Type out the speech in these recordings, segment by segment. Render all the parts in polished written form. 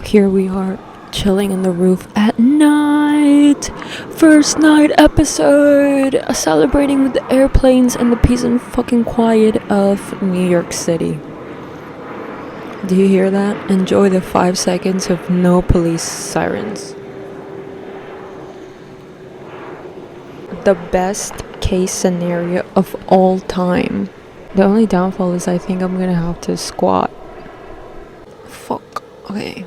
Here we are, chilling in the roof at night. First night episode, celebrating with the airplanes and the peace and fucking quiet of New York City. Do you hear that? Enjoy the 5 seconds of no police sirens. The best case scenario of all time. The only downfall is I think I'm gonna have to squat. Fuck. Okay.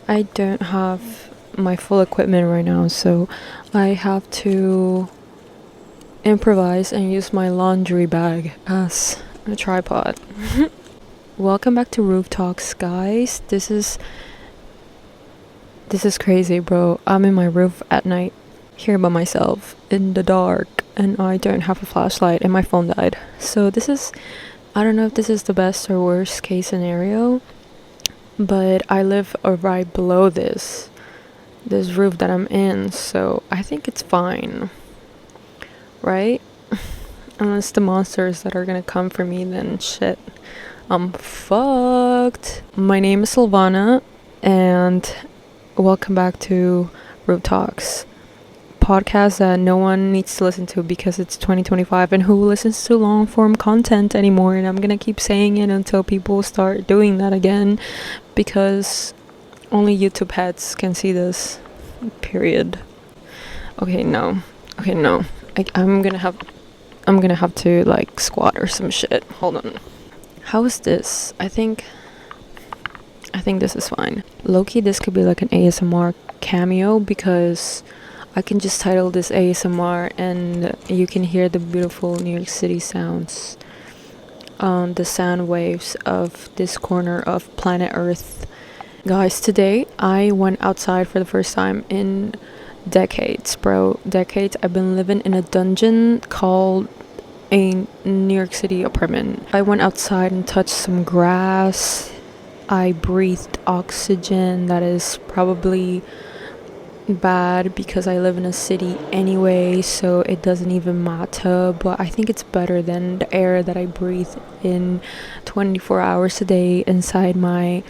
I don't have my full equipment right now, so I have to improvise and use my laundry bag as a tripod. Welcome back to Roof Talks, guys. This is crazy, bro. I'm in my roof at night, here by myself in the dark, and I don't have a flashlight and my phone died. So I don't know if this is the best or worst case scenario, but I live right below this roof that I'm in, so I think it's fine, right? Unless the monsters that are gonna come for me, then shit, I'm fucked. My name is Silvana, and welcome back to Roof Talks, podcast that no one needs to listen to because it's 2025, and who listens to long form content anymore? And I'm gonna keep saying it until people start doing that again, because only YouTube heads can see this, period. Okay, no. I'm gonna have to like squat or some shit. Hold on. How is this? I think this is fine. Low-key, this could be like an ASMR cameo, because I can just title this ASMR and you can hear the beautiful New York City sounds, the sound waves of this corner of planet Earth. Guys, today I went outside for the first time in decades, bro. Decades. I've been living in a dungeon called a New York City apartment. I went outside and touched some grass. I breathed oxygen that is probably bad because I live in a city anyway, so it doesn't even matter, but I think it's better than the air that I breathe in 24 hours a day inside my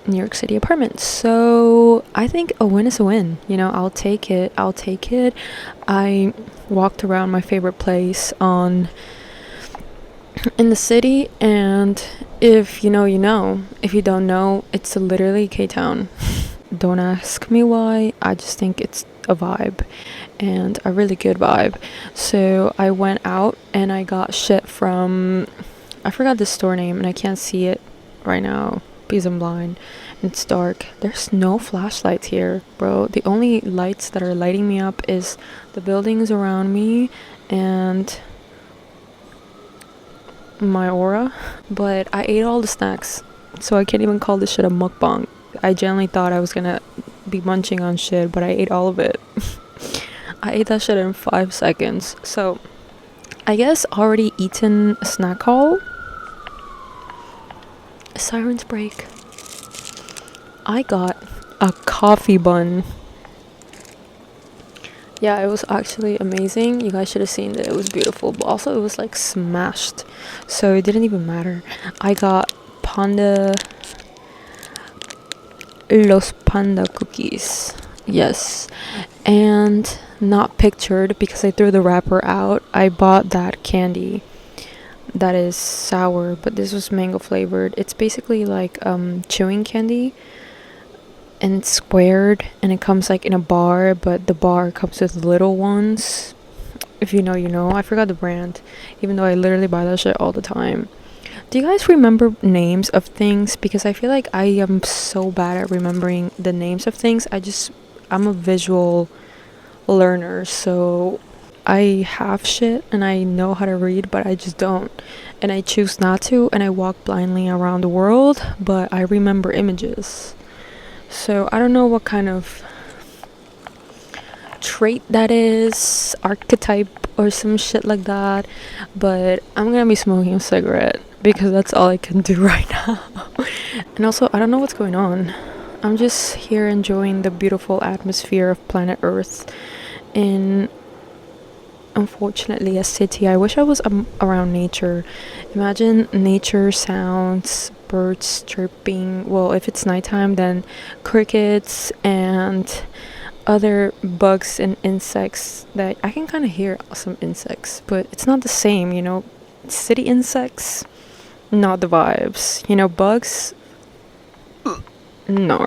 New York City apartment. So I think a win is a win, I'll take it. I walked around my favorite place in the city, and if you know, if you don't know, it's literally K-Town. Don't ask me why, I just think it's a vibe, and a really good vibe. So I went out and I got shit from, I forgot the store name and I can't see it right now because I'm blind and it's dark. There's no flashlights here, bro. The only lights that are lighting me up is the buildings around me and my aura. But I ate all the snacks, so I can't even call this shit a mukbang. I genuinely thought I was gonna be munching on shit, but I ate all of it. I ate that shit in 5 seconds. So I guess already eaten a snack haul. Sirens break. I got a coffee bun. Yeah, it was actually amazing. You guys should have seen it. It was beautiful, but also it was like smashed, so it didn't even matter. I got Los Panda cookies. Yes. And not pictured because I threw the wrapper out, I bought that candy that is sour, but this was mango flavored. It's basically like chewing candy, and it's squared, and it comes like in a bar, but the bar comes with little ones. If you know, you know. I forgot the brand, even though I literally buy that shit all the time. Do you guys remember names of things? Because I feel like I am so bad at remembering the names of things. I'm a visual learner, so I have shit and I know how to read, but I just don't. And I choose not to, and I walk blindly around the world, but I remember images. So I don't know what kind of trait that is, archetype or some shit like that, but I'm gonna be smoking a cigarette because that's all I can do right now. And also, I don't know what's going on. I'm just here enjoying the beautiful atmosphere of planet Earth in, unfortunately, a city. I wish I was around nature. Imagine nature sounds, birds chirping. Well, if it's nighttime, then crickets and other bugs and insects that I can kind of hear some insects, but it's not the same, you know. City insects, not the vibes. You know, bugs, no.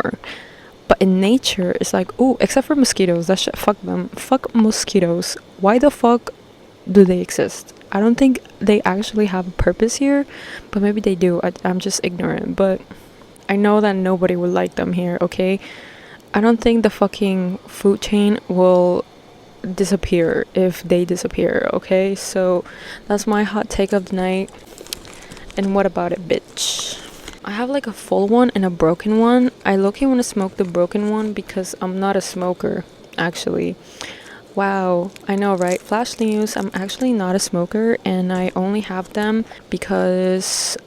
But in nature, it's like, ooh, except for mosquitoes. That shit, fuck them. Fuck mosquitoes. Why the fuck do they exist? I don't think they actually have a purpose here, but maybe they do. I'm just ignorant, but I know that nobody would like them here, okay? I don't think the fucking food chain will disappear if they disappear, okay? So that's my hot take of the night. And what about it, bitch? I have like a full one and a broken one. I low-key want to smoke the broken one because I'm not a smoker, actually. Wow, I know, right? Flash news, I'm actually not a smoker, and I only have them because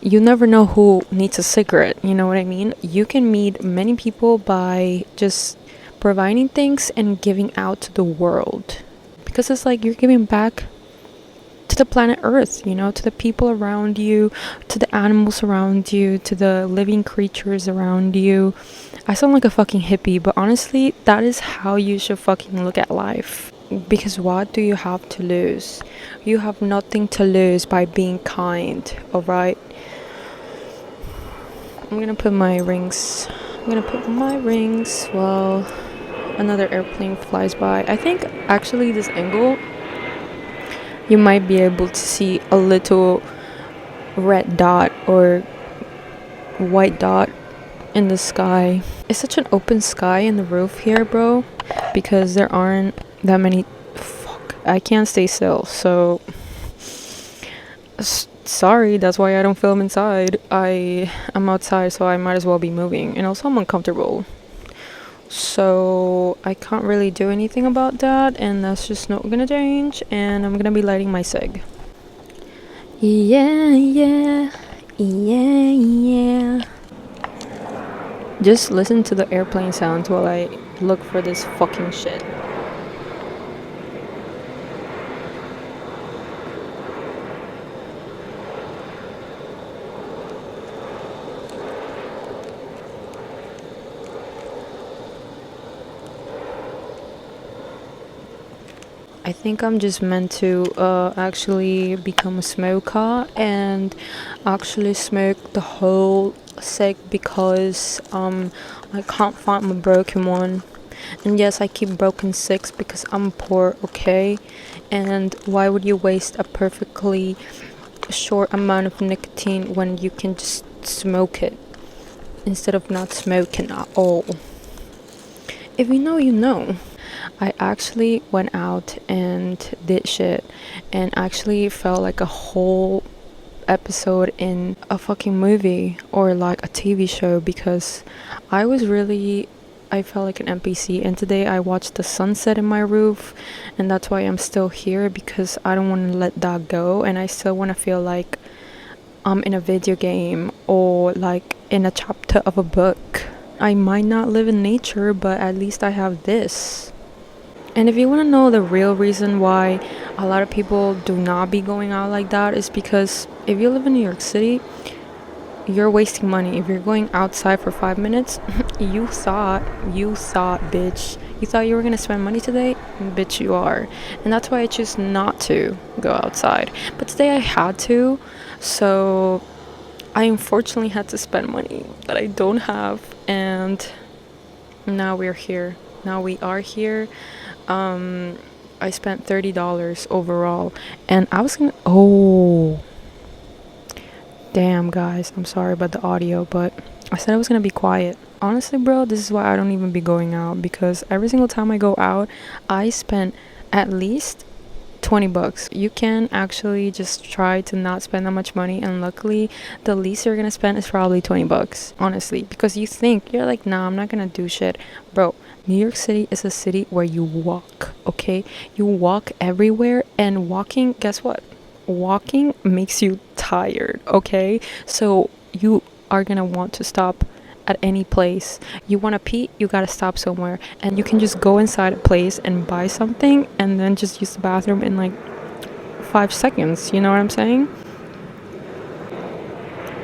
you never know who needs a cigarette, you know what I mean? You can meet many people by just providing things and giving out to the world, because it's like you're giving back to the planet Earth, you know, to the people around you, to the animals around you, to the living creatures around you. I sound like a fucking hippie, but honestly, that is how you should fucking look at life. Because what do you have to lose? You have nothing to lose by being kind, alright? I'm gonna put my rings while another airplane flies by. I think actually this angle, you might be able to see a little red dot or white dot in the sky. It's such an open sky in the roof here, bro, because there aren't that many. Fuck, I can't stay still, so sorry, that's why I don't film inside. I'm outside, so I might as well be moving, and also I'm uncomfortable, so I can't really do anything about that, and that's just not gonna change. And I'm gonna be lighting my cig. Yeah. Just listen to the airplane sounds while I look for this fucking shit. I think I'm just meant to actually become a smoker and actually smoke the whole cig, because I can't find my broken one. And yes, I keep broken cigs because I'm poor, okay? And why would you waste a perfectly short amount of nicotine when you can just smoke it instead of not smoking at all? If you know, you know. I actually went out and did shit and actually felt like a whole episode in a fucking movie or like a TV show, because I felt like an NPC. And today I watched the sunset in my roof, and that's why I'm still here, because I don't want to let that go, and I still want to feel like I'm in a video game or like in a chapter of a book. I might not live in nature, but at least I have this. And if you want to know the real reason why a lot of people do not be going out like that, is because if you live in New York City, you're wasting money. If you're going outside for 5 minutes, you thought, bitch. You thought you were gonna spend money today? Bitch, you are. And that's why I choose not to go outside. But today I had to, so I unfortunately had to spend money that I don't have, and now we are here. I spent $30 overall, and I was gonna. Oh, damn, guys, I'm sorry about the audio, but I said I was gonna be quiet. Honestly, bro, this is why I don't even be going out, because every single time I go out, I spend at least $20. You can actually just try to not spend that much money, and luckily the least you're gonna spend is probably $20, honestly, because you think you're like, nah, I'm not gonna do shit. Bro, New York City is a city where you walk, okay? You walk everywhere, and walking, guess what? Walking makes you tired, okay? So you are gonna want to stop at any place. You want to pee, you gotta stop somewhere, and you can just go inside a place and buy something and then just use the bathroom in like 5 seconds. You know what I'm saying?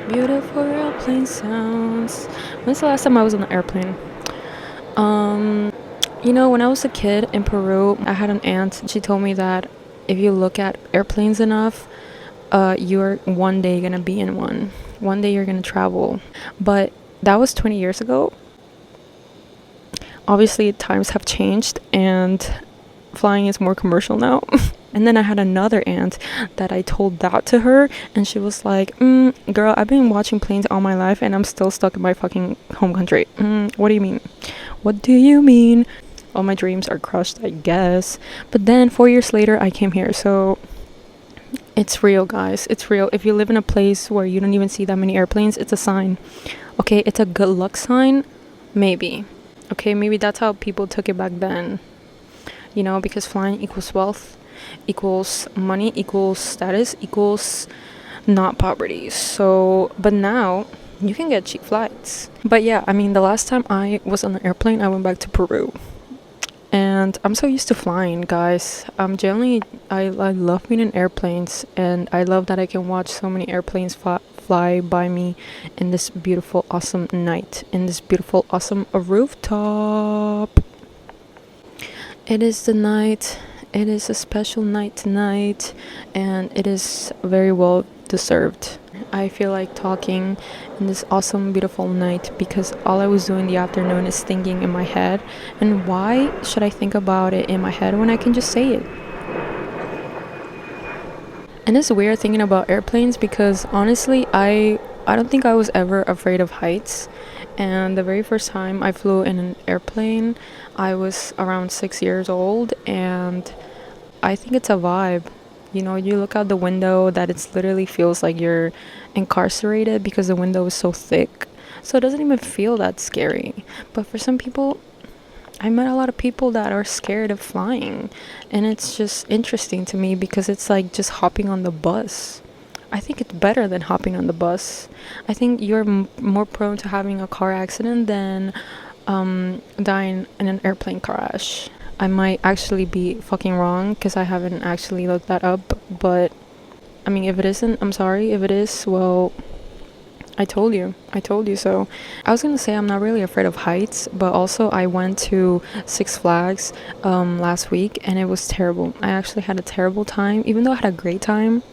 Beautiful airplane sounds. When's the last time I was on an airplane? When I was a kid in Peru, I had an aunt. She told me that if you look at airplanes enough, you're one day gonna be in one. One day you're gonna travel. But that was 20 years ago. Obviously, times have changed and flying is more commercial now. And then I had another aunt that I told that to her, and she was like, girl, I've been watching planes all my life and I'm still stuck in my fucking home country. What do you mean? What do you mean? All my dreams are crushed, I guess. But then 4 years later, I came here, so it's real, guys. It's real. If you live in a place where you don't even see that many airplanes, it's a sign. Okay, it's a good luck sign, maybe. Okay, maybe that's how people took it back then. Because flying equals wealth, equals money, equals status, equals not poverty. So, but now you can get cheap flights. But yeah, the last time I was on an airplane, I went back to Peru. And I'm so used to flying, guys. I love being in airplanes, and I love that I can watch so many airplanes fly by me in this beautiful, awesome night, in this beautiful, awesome rooftop. It is the night. It is a special night tonight, and it is very well deserved. I feel like talking in this awesome, beautiful night because all I was doing in the afternoon is thinking in my head. And why should I think about it in my head when I can just say it? And it's weird thinking about airplanes because honestly, I don't think I was ever afraid of heights. And the very first time I flew in an airplane, I was around 6 years old, and I think it's a vibe. You look out the window that it literally feels like you're incarcerated because the window is so thick. So it doesn't even feel that scary. But for some people, I met a lot of people that are scared of flying. And it's just interesting to me because it's like just hopping on the bus. I think it's better than hopping on the bus. I think you're more prone to having a car accident than dying in an airplane crash. I might actually be fucking wrong because I haven't actually looked that up, but if it isn't, I'm sorry. If it is, well, I told you so. I was gonna say I'm not really afraid of heights, but also I went to Six Flags last week and it was terrible. I actually had a terrible time, even though I had a great time.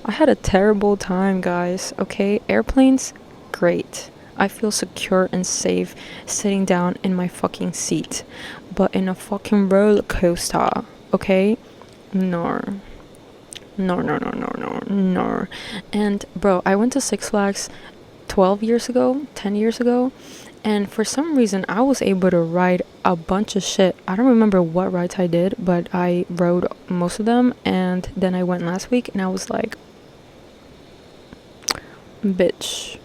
I had a terrible time, guys. Okay, airplanes, great. I feel secure and safe sitting down in my fucking seat. But in a fucking roller coaster, okay? No. No. And bro, I went to Six Flags 10 years ago, and for some reason I was able to ride a bunch of shit. I don't remember what rides I did, but I rode most of them, and then I went last week and I was like, bitch,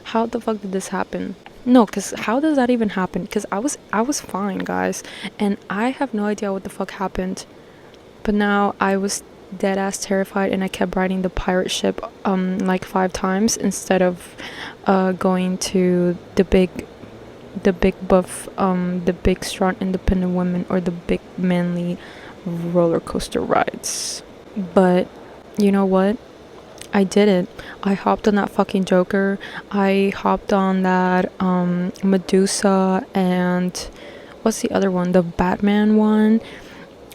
how the fuck did this happen? No, because how does that even happen? Because I was fine, guys, and I have no idea what the fuck happened. But now I was dead ass terrified, and I kept riding the pirate ship like 5 times instead of going to the big buff, the big strong independent women or the big manly roller coaster rides. But you know what? I did it. I hopped on that fucking Joker. I hopped on that Medusa, and what's the other one? The Batman one.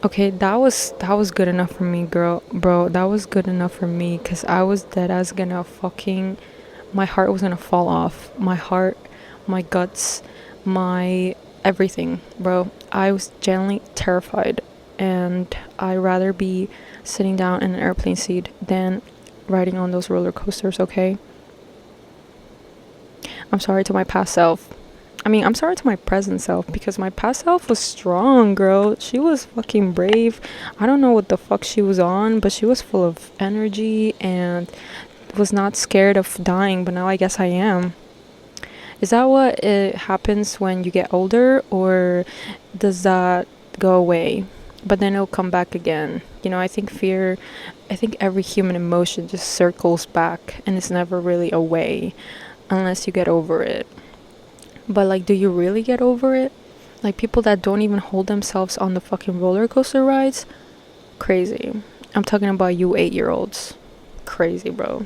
Okay, that was good enough for me, bro. That was good enough for me because I was dead as gonna fucking, my heart was gonna fall off. My heart, my guts, my everything, bro. I was genuinely terrified, and I'd rather be sitting down in an airplane seat than riding on those roller coasters, okay? I'm sorry to my past self. I'm sorry to my present self because my past self was strong, girl. She was fucking brave. I don't know what the fuck she was on, but she was full of energy and was not scared of dying, but now I guess I am. Is that what it happens when you get older, or does that go away but then it'll come back again? I think every human emotion just circles back and it's never really away unless you get over it. But like, do you really get over it? Like, people that don't even hold themselves on the fucking roller coaster rides, crazy. I'm talking about you 8-year-olds. Crazy, bro.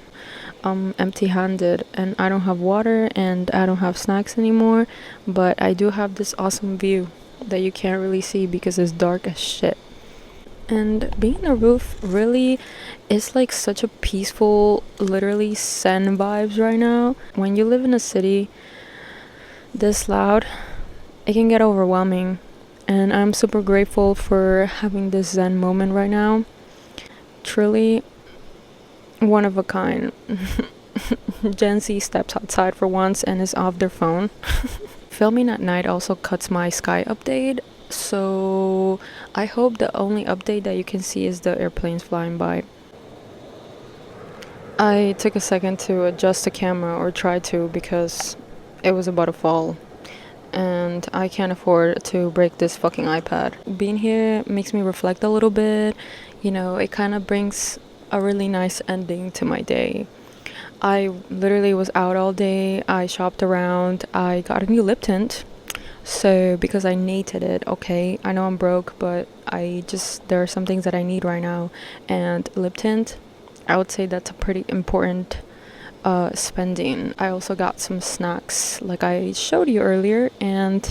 I'm empty-handed and I don't have water and I don't have snacks anymore, but I do have this awesome view that you can't really see because it's dark as shit. And being on a roof really is like such a peaceful, literally zen vibes right now. When you live in a city this loud, it can get overwhelming. And I'm super grateful for having this zen moment right now. Truly one of a kind. Gen Z steps outside for once and is off their phone. Filming at night also cuts my sky update, so I hope the only update that you can see is the airplanes flying by. I took a second to adjust the camera, or try to, because it was about to fall and I can't afford to break this fucking iPad. Being here makes me reflect a little bit. You know, it kind of brings a really nice ending to my day. I literally was out all day. I shopped around. I got a new lip tint. So, because I needed it, okay? I know I'm broke, but there are some things that I need right now. And lip tint, I would say that's a pretty important spending. I also got some snacks, like I showed you earlier, and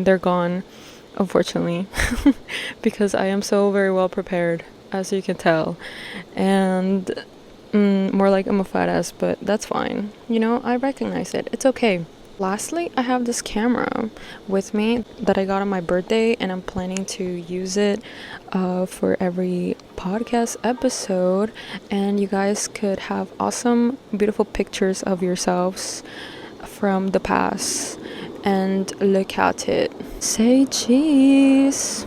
they're gone, unfortunately, because I am so very well prepared, as you can tell. And more like I'm a fat ass, but that's fine. You know, I recognize it. It's okay. Lastly, I have this camera with me that I got on my birthday, and I'm planning to use it for every podcast episode. And you guys could have awesome, beautiful pictures of yourselves from the past and look at it. Say cheese.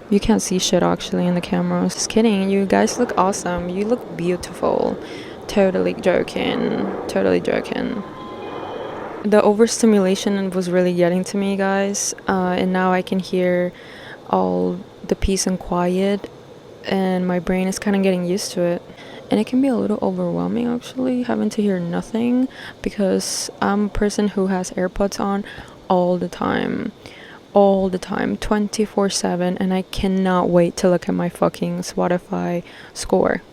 You can't see shit actually in the camera. Just kidding. You guys look awesome. You look beautiful. Totally joking. Totally joking. The overstimulation was really getting to me, guys. And now I can hear all the peace and quiet. And my brain is kind of getting used to it. And it can be a little overwhelming, actually, having to hear nothing. Because I'm a person who has AirPods on all the time. All the time, 24/7, and I cannot wait to look at my fucking Spotify score.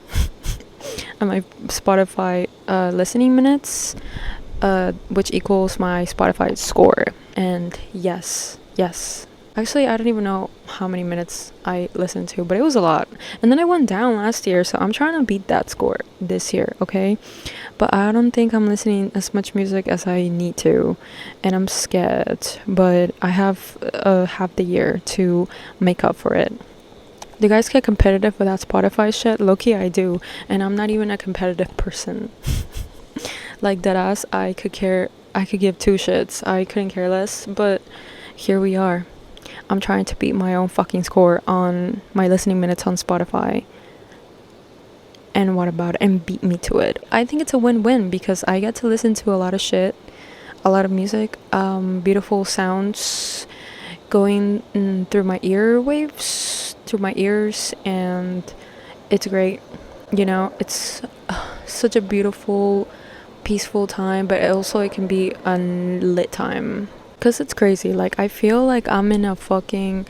And my Spotify listening minutes, which equals my Spotify score. And yes. Actually, I don't even know how many minutes I listened to, but it was a lot. And then I went down last year, so I'm trying to beat that score this year, okay? But I don't think I'm listening as much music as I need to, and I'm scared. But I have half the year to make up for it. Do you guys get competitive with that Spotify shit? Low-key, I do, and I'm not even a competitive person. Like deadass, I could give two shits. I couldn't care less, but here we are. I'm trying to beat my own fucking score on my listening minutes on Spotify. And what about it? And beat me to it. I think it's a win-win because I get to listen to a lot of shit, a lot of music, beautiful sounds going through my earwaves, through my ears, and it's great. You know, it's such a beautiful, peaceful time, but also it can be unlit time. Because it's crazy. Like, I feel like I'm in a fucking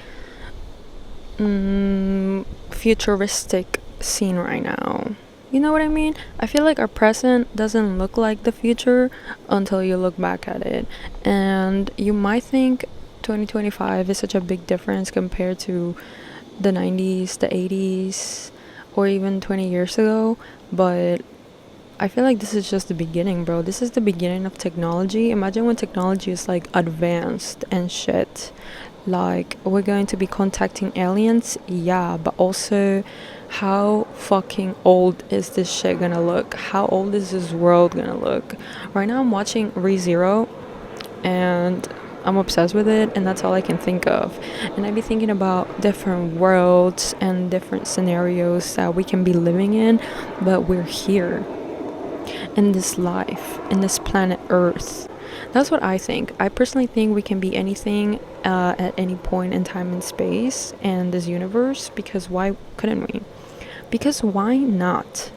futuristic scene right now. You know what I mean? I feel like our present doesn't look like the future until you look back at it. And you might think 2025 is such a big difference compared to the 90s, the 80s, or even 20 years ago. But I feel like this is just the beginning, bro. This is the beginning of technology. Imagine when technology is like advanced and shit. Like, we're going to be contacting aliens, yeah, but also how fucking old is this shit gonna look? How old is this world gonna look? Right now I'm watching ReZero and I'm obsessed with it, and that's all I can think of. And I'd be thinking about different worlds and different scenarios that we can be living in, but we're here in this life, in this planet Earth. That's what I think. I personally think we can be anything at any point in time and space and this universe, because why couldn't we? Because why not?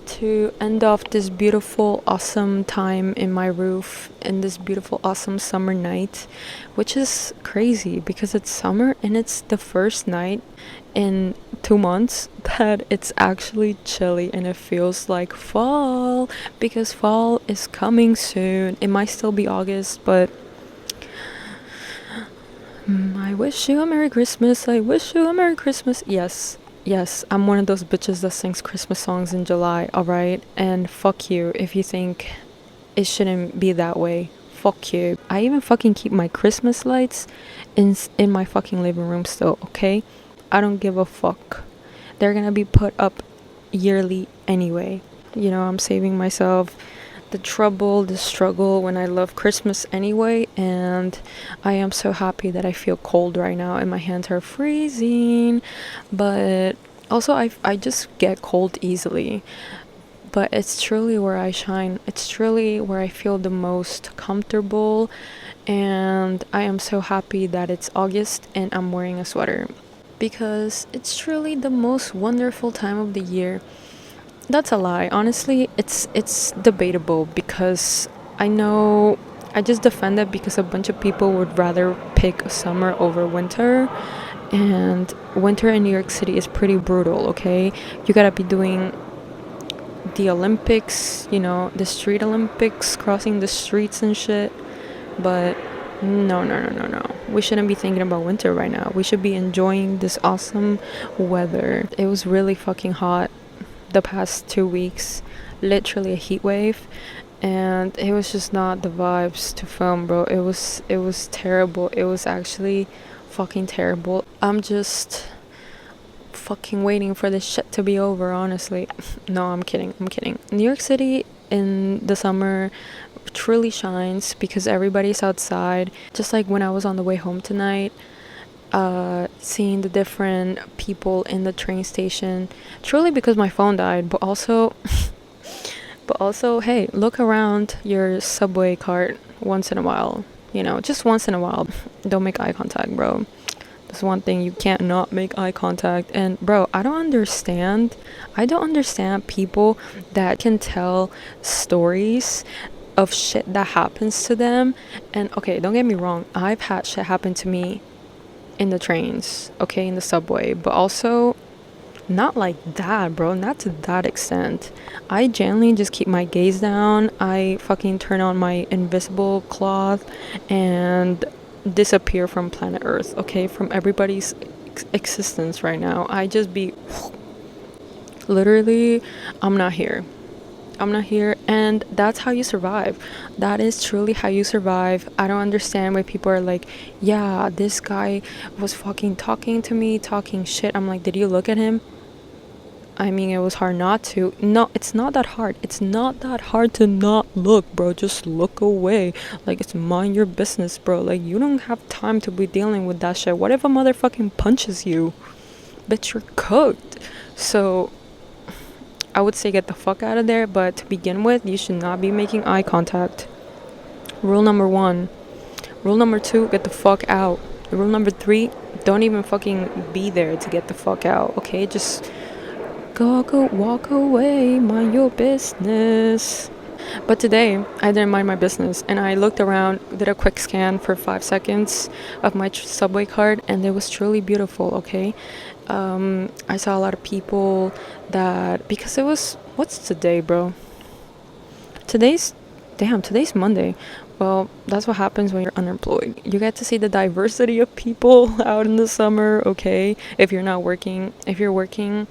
To end off this beautiful, awesome time in my roof in this beautiful, awesome summer night, which is crazy because it's summer and it's the first night in 2 months that it's actually chilly and it feels like fall, because fall is coming soon. It might still be August, but I wish you a Merry Christmas. I wish you a Merry Christmas. Yes, I'm one of those bitches that sings Christmas songs in July, alright? And fuck you if you think it shouldn't be that way. Fuck you. I even fucking keep my Christmas lights in my fucking living room still, okay? I don't give a fuck. They're gonna be put up yearly anyway. You know, I'm saving myself the trouble, the struggle when I love Christmas anyway, and I am so happy that I feel cold right now and my hands are freezing. But also I just get cold easily. But it's truly where I shine. It's truly where I feel the most comfortable, and I am so happy that it's August and I'm wearing a sweater, because it's truly the most wonderful time of the year. That's a lie. Honestly, it's debatable, because I know I just defend it because a bunch of people would rather pick summer over winter, and winter in New York City is pretty brutal, okay? You gotta be doing the Olympics, you know, the street Olympics, crossing the streets and shit. But no. We shouldn't be thinking about winter right now. We should be enjoying this awesome weather. It was really fucking hot the past 2 weeks, literally a heat wave, and it was just not the vibes to film, bro. It was terrible. It was actually fucking terrible. I'm just fucking waiting for this shit to be over, honestly. No, I'm kidding. New York City in the summer truly shines because everybody's outside. Just like when I was on the way home tonight, seeing the different people in the train station, truly because my phone died, but also hey, look around your subway cart once in a while, you know, just once in a while. Don't make eye contact, bro. That's one thing, you can't not make eye contact. And bro, I don't understand people that can tell stories of shit that happens to them. And okay, don't get me wrong, I've had shit happen to me in the trains, okay, in the subway, but also not like that, bro, not to that extent. I generally just keep my gaze down. I fucking turn on my invisible cloth and disappear from planet Earth, okay, from everybody's existence right now. I just be literally, I'm not here, and that's how you survive. That is truly how you survive. I don't understand why people are like, yeah, this guy was fucking talking to me, talking shit. I'm like, did you look at him? I mean, it was hard not to. No, it's not that hard. It's not that hard to not look, bro. Just look away. Like, it's mind your business, bro. Like, you don't have time to be dealing with that shit. What if a motherfucking punches you? Bitch, you're cooked. So I would say get the fuck out of there, but to begin with, you should not be making eye contact. Rule number 1. Rule number 2, get the fuck out. Rule number 3, don't even fucking be there to get the fuck out, okay? Just go walk away, mind your business. But today, I didn't mind my business, and I looked around, did a quick scan for 5 seconds of my subway card, and it was truly beautiful, okay? I saw a lot of people that, because it was, what's today, bro? Today's Monday. Well, that's what happens when you're unemployed. You get to see the diversity of people out in the summer, okay? If you're not working. If you're working,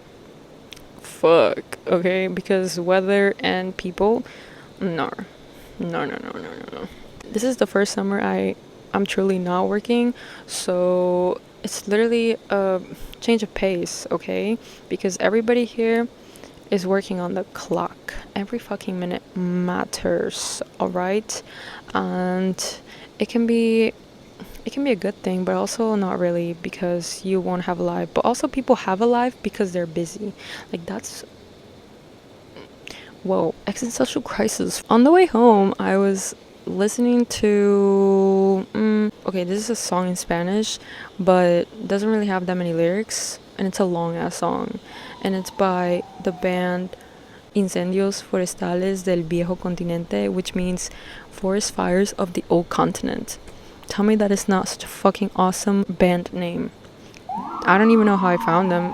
fuck, okay? Because weather and people, no. This is the first summer I'm truly not working, so it's literally a change of pace, okay? Because everybody here is working on the clock. Every fucking minute matters, alright? And it can be a good thing, but also not really, because you won't have a life. But also people have a life because they're busy. Like, that's, whoa, existential crisis. On the way home, I was listening to okay, this is a song in Spanish, but doesn't really have that many lyrics, and it's a long ass song, and it's by the band Incendios Forestales del Viejo Continente, which means forest fires of the old continent. Tell me that it's not such a fucking awesome band name. I don't even know how I found them.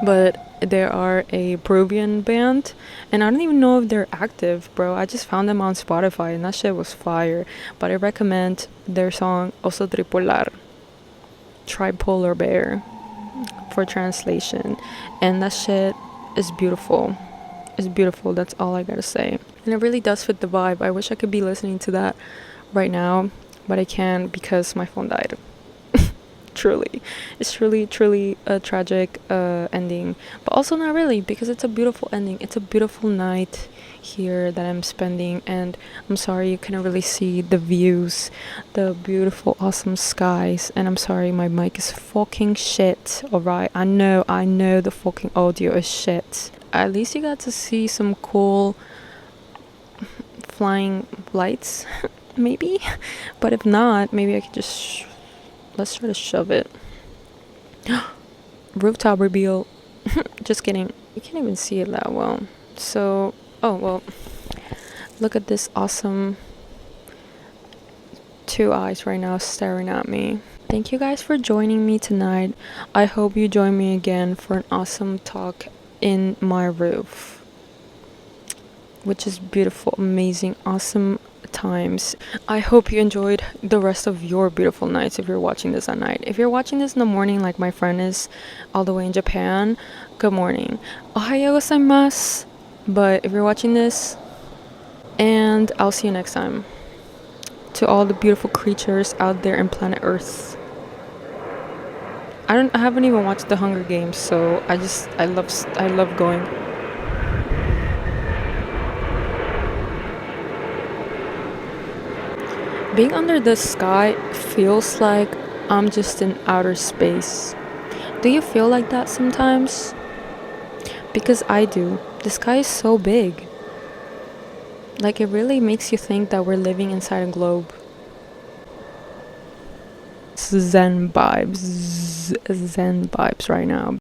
but they are a Peruvian band, and I don't even know if they're active, bro. I just found them on Spotify, and that shit was fire. But I recommend their song Oso Tripolar, Tripolar Bear, for translation, and that shit is beautiful. It's beautiful. That's all I gotta say. And it really does fit the vibe. I wish I could be listening to that right now, but I can't because my phone died. Truly, it's truly a tragic ending, but also not really, because it's a beautiful ending. It's a beautiful night here that I'm spending, and I'm sorry you couldn't really see the views, the beautiful awesome skies, and I'm sorry my mic is fucking shit. All right, I know the fucking audio is shit. At least you got to see some cool flying lights maybe, but if not, maybe I could just let's try to shove it. Rooftop reveal. Just kidding. You can't even see it that well. So, oh well. Look at this awesome two eyes right now staring at me. Thank you guys for joining me tonight. I hope you join me again for an awesome talk in my roof, which is beautiful, amazing, awesome times. I hope you enjoyed the rest of your beautiful nights if you're watching this at night. If you're watching this in the morning like my friend is all the way in Japan, good morning. Ohayo gozaimasu. But if you're watching this, and I'll see you next time. To all the beautiful creatures out there in planet Earth. I haven't even watched the Hunger Games, so I love going. Being under the sky feels like I'm just in outer space. Do you feel like that sometimes? Because I do. The sky is so big. Like, it really makes you think that we're living inside a globe. Zen vibes right now.